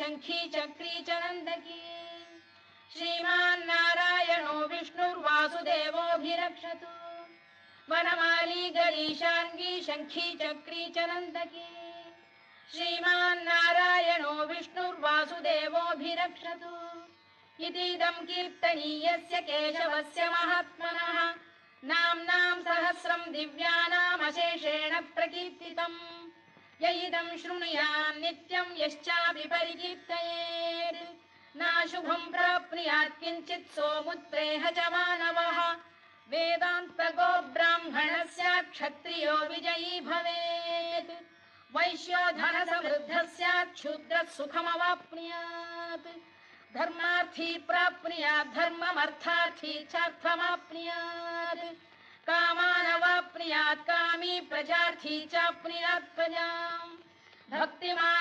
शंखी चक्री च नंदकी श्रीमान्नारायणो विष्णुर्वासुदेवोऽभिरक्षतु वनमाली गरीशाङ्गी शंखी चक्री च नंदकी श्रीमान्नारायणो विष्णुर्वासुदेवोऽभिरक्षतु इतीदं कीर्तनीयस्य केशवस्य महात्मनः नाम्नां सहस्रं दिव्यानामशेषेण प्रकीर्तितम् य इदं शृणुयात् नित्यं यश्चापि परिकीर्तयेत् नाशुभं प्राप्नुयात् किञ्चित् सोमुत्प्रेह च मानवः वेदान्तको ब्राह्मणः स्यात् क्षत्रियो विजयी भवेत् वैश्यो धनसमृद्धः स्यात् शूद्रः सुखमवाप्नुयात् धर्मार्थी प्राप्नुयात् धर्ममर्थार्थी चार्थमाप्नुयात् कामानवाप्नुयात् कामी प्रजार्थी चाप्नुयात् प्रजाम् भक्तिमान्